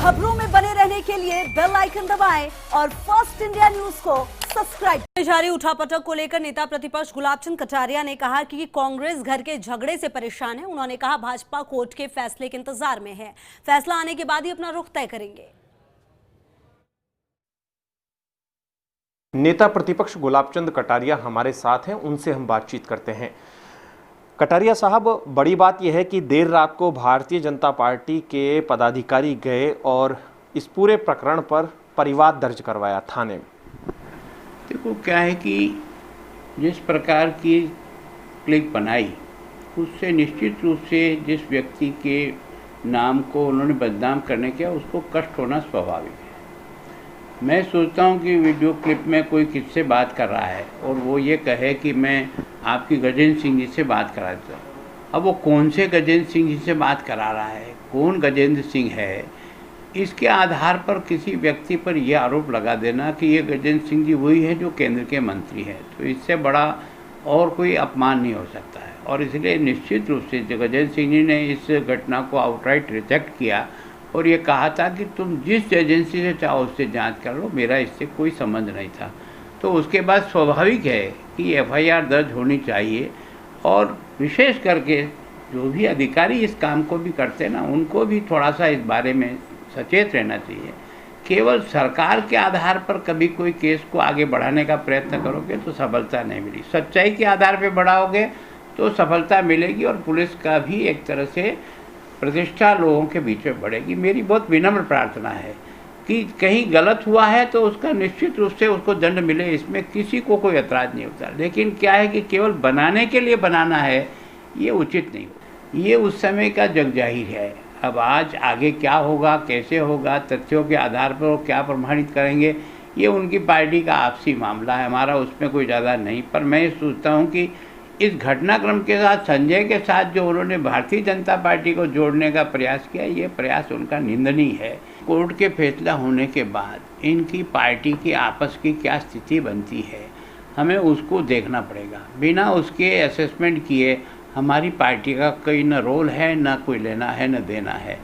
खबरों में बने रहने के लिए बेल आइकन दबाएं और फर्स्ट इंडिया न्यूज को सब्सक्राइब। जारी उठापटक को लेकर नेता प्रतिपक्ष गुलाबचंद कटारिया ने कहा कि कांग्रेस घर के झगड़े से परेशान है। उन्होंने कहा भाजपा कोर्ट के फैसले के इंतजार में है, फैसला आने के बाद ही अपना रुख तय करेंगे। नेता प्रतिपक्ष गुलाबचंद कटारिया हमारे साथ हैं, उनसे हम बातचीत करते हैं। कटारिया साहब, बड़ी बात यह है कि देर रात को भारतीय जनता पार्टी के पदाधिकारी गए और इस पूरे प्रकरण पर परिवाद दर्ज करवाया थाने में। देखो, क्या है कि जिस प्रकार की क्लिप बनाई उससे निश्चित रूप से जिस व्यक्ति के नाम को उन्होंने बदनाम करने किया उसको कष्ट होना स्वाभाविक है। मैं सोचता हूँ कि वीडियो क्लिप में कोई किससे बात कर रहा है और वो ये कहे कि मैं आपकी गजेंद्र सिंह जी से बात करा देता हूँ। अब वो कौन से गजेंद्र सिंह जी से बात करा रहा है, कौन गजेंद्र सिंह है, इसके आधार पर किसी व्यक्ति पर यह आरोप लगा देना कि ये गजेंद्र सिंह जी वही है जो केंद्र के मंत्री हैं, तो इससे बड़ा और कोई अपमान नहीं हो सकता है। और इसलिए निश्चित रूप से गजेंद्र सिंह जी ने इस घटना को आउटराइट रिजेक्ट किया और ये कहा था कि तुम जिस एजेंसी से चाहो उससे जांच कर लो, मेरा इससे कोई संबंध नहीं था। तो उसके बाद स्वाभाविक है कि एफआईआर दर्ज होनी चाहिए और विशेष करके जो भी अधिकारी इस काम को भी करते हैं ना, उनको भी थोड़ा सा इस बारे में सचेत रहना चाहिए। केवल सरकार के आधार पर कभी कोई केस को आगे बढ़ाने का प्रयत्न करोगे तो सफलता नहीं मिली, सच्चाई के आधार पर बढ़ाओगे तो सफलता मिलेगी और पुलिस का भी एक तरह से प्रतिष्ठा लोगों के बीच में बढ़ेगी। मेरी बहुत विनम्र प्रार्थना है कि कहीं गलत हुआ है तो उसका निश्चित रूप से उसको दंड मिले, इसमें किसी को कोई ऐतराज़ नहीं होता। लेकिन क्या है कि केवल बनाने के लिए बनाना है, ये उचित नहीं हो। ये उस समय का जगजाहिर है। अब आज आगे क्या होगा, कैसे होगा, तथ्यों के आधार पर वो क्या प्रमाणित करेंगे, ये उनकी पार्टी का आपसी मामला है, हमारा उसमें कोई ज़्यादा नहीं। पर मैं सोचता हूँ कि इस घटनाक्रम के साथ संजय के साथ जो उन्होंने भारतीय जनता पार्टी को जोड़ने का प्रयास किया, ये प्रयास उनका निंदनीय है। कोर्ट के फैसला होने के बाद इनकी पार्टी की आपस की क्या स्थिति बनती है, हमें उसको देखना पड़ेगा। बिना उसके असेसमेंट किए हमारी पार्टी का कोई न रोल है, न कोई लेना है, न देना है।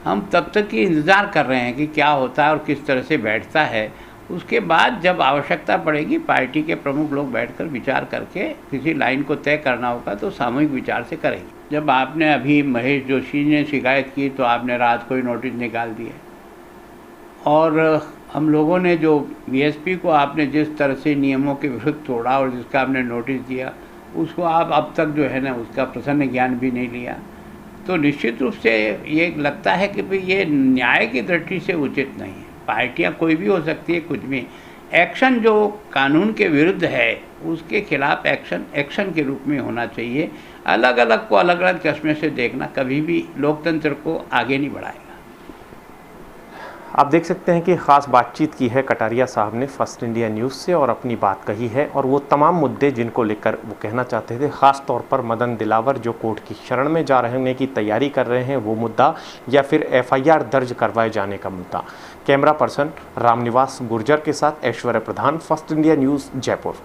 हम तब तक की इंतज़ार कर रहे हैं कि क्या होता है और किस तरह से बैठता है। उसके बाद जब आवश्यकता पड़ेगी पार्टी के प्रमुख लोग बैठकर विचार करके किसी लाइन को तय करना होगा तो सामूहिक विचार से करेंगे। जब आपने अभी महेश जोशी ने शिकायत की तो आपने रात को ही नोटिस निकाल दिए और हम लोगों ने जो बीएसपी को आपने जिस तरह से नियमों के विरुद्ध तोड़ा और जिसका आपने नोटिस दिया उसको आप अब तक जो है ना उसका प्रसन्न ज्ञान भी नहीं लिया। तो निश्चित रूप से ये लगता है कि भाई ये न्याय की दृष्टि से उचित नहीं है। पार्टियां कोई भी हो सकती है, कुछ भी। एक्शन जो कानून के विरुद्ध है उसके खिलाफ एक्शन के रूप में होना चाहिए। अलग अलग को अलग अलग चश्मे से देखना कभी भी लोकतंत्र को आगे नहीं बढ़ाएगा। आप देख सकते हैं कि ख़ास बातचीत की है कटारिया साहब ने फर्स्ट इंडिया न्यूज़ से और अपनी बात कही है और वो तमाम मुद्दे जिनको लेकर वो कहना चाहते थे, ख़ास तौर पर मदन दिलावर जो कोर्ट की शरण में जा रहने की तैयारी कर रहे हैं वो मुद्दा, या फिर एफआईआर दर्ज करवाए जाने का मुद्दा। कैमरा पर्सन रामनिवास गुर्जर के साथ ऐश्वर्य प्रधान, फर्स्ट इंडिया न्यूज़, जयपुर।